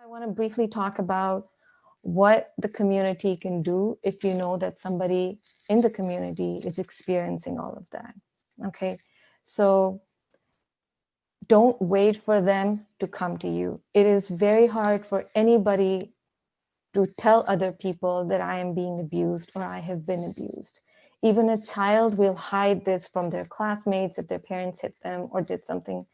I want to briefly talk about what the community can do if you know that somebody in the community is experiencing all of that. Okay, so don't wait for them to come to you. It is very hard for anybody to tell other people that I am being abused or I have been abused. Even a child will hide this from their classmates if their parents hit them or did something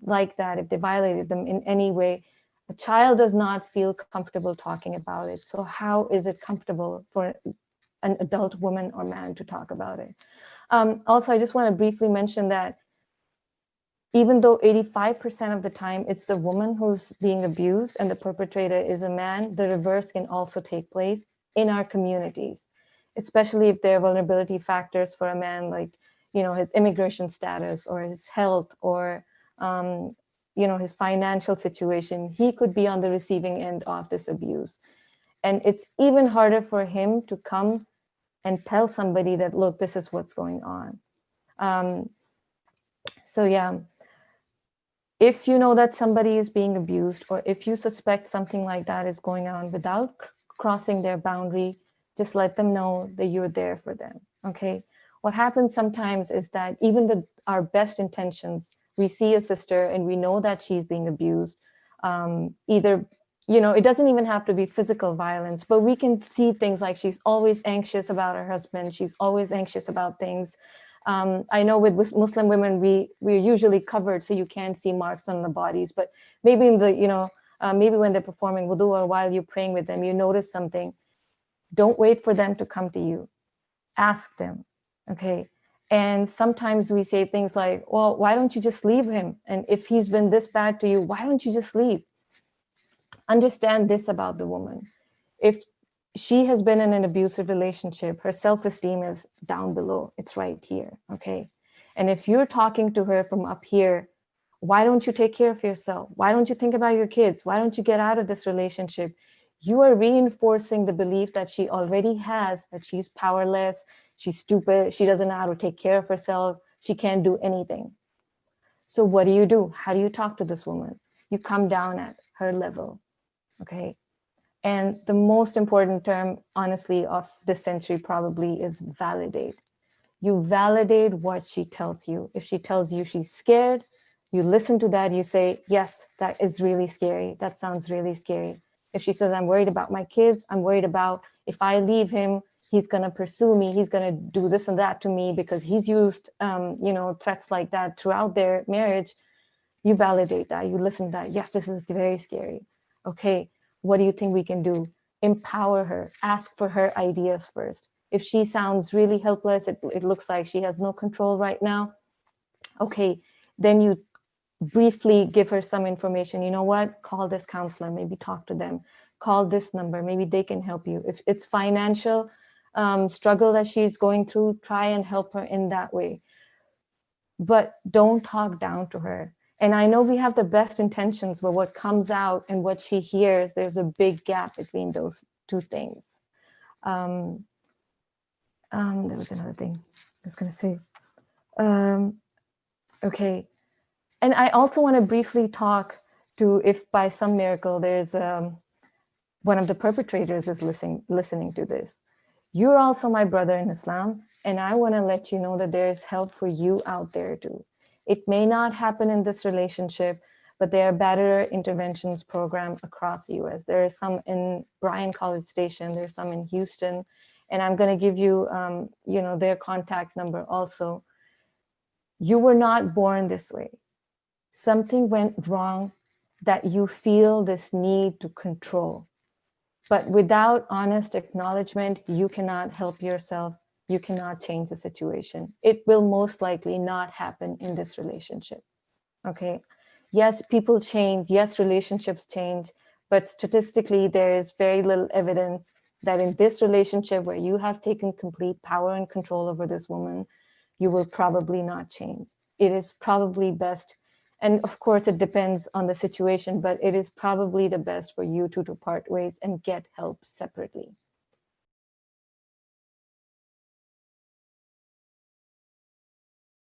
like that, if they violated them in any way. A child does not feel comfortable talking about it. So how is it comfortable for an adult woman or man to talk about it? Also, I just want to briefly mention that even though 85% of the time it's the woman who's being abused and the perpetrator is a man, the reverse can also take place in our communities, especially if there are vulnerability factors for a man, like, his immigration status or his health or, his financial situation. He could be on the receiving end of this abuse. And it's even harder for him to come and tell somebody that, look, this is what's going on. So yeah. If you know that somebody is being abused, or if you suspect something like that is going on without crossing their boundary, just let them know that you're there for them, okay? What happens sometimes is that even with our best intentions, we see a sister and we know that she's being abused. Either, it doesn't even have to be physical violence, but we can see things like she's always anxious about her husband. She's always anxious about things. I know with Muslim women, we're usually covered, so you can't see marks on the bodies, but maybe in the, maybe when they're performing wudu or while you're praying with them, you notice something. Don't wait for them to come to you. Ask them, okay? And sometimes we say things like, well, why don't you just leave him? And if he's been this bad to you, why don't you just leave? Understand this about the woman. If she has been in an abusive relationship, her self-esteem is down below. It's right here, okay? And if you're talking to her from up here, why don't you take care of yourself? Why don't you think about your kids? Why don't you get out of this relationship? You are reinforcing the belief that she already has, that she's powerless, she's stupid, she doesn't know how to take care of herself, she can't do anything. So what do? How do you talk to this woman? You come down at her level, okay? And the most important term, honestly, of this century probably is validate. You validate what she tells you. If she tells you she's scared, you listen to that, you say, yes, that is really scary. That sounds really scary. If she says, I'm worried about my kids, I'm worried about if I leave him, he's gonna pursue me, he's gonna do this and that to me because he's used threats like that throughout their marriage, you validate that, you listen to that, yes, this is very scary. Okay, what do you think we can do? Empower her, ask for her ideas first. If she sounds really helpless, it looks like she has no control right now, okay, then you briefly give her some information. You know what, call this counselor, maybe talk to them, call this number, maybe they can help you. If it's financial struggle that she's going through, try and help her in that way. But don't talk down to her. And I know we have the best intentions, but what comes out and what she hears, there's a big gap between those two things. There was another thing I was going to say. Okay. And I also want to briefly talk to if by some miracle there's one of the perpetrators is listening to this. You're also my brother in Islam, and I want to let you know that there's help for you out there too. It may not happen in this relationship, but there are better interventions program across the US. There are some in Bryan College Station, there's some in Houston, and I'm going to give you, their contact number also. You were not born this way. Something went wrong that you feel this need to control. But without honest acknowledgement, you cannot help yourself. You cannot change the situation. It will most likely not happen in this relationship, okay? Yes, people change. Yes, relationships change. But statistically, there is very little evidence that in this relationship where you have taken complete power and control over this woman, you will probably not change. It is probably best, and of course it depends on the situation, but it is probably the best for you two to part ways and get help separately.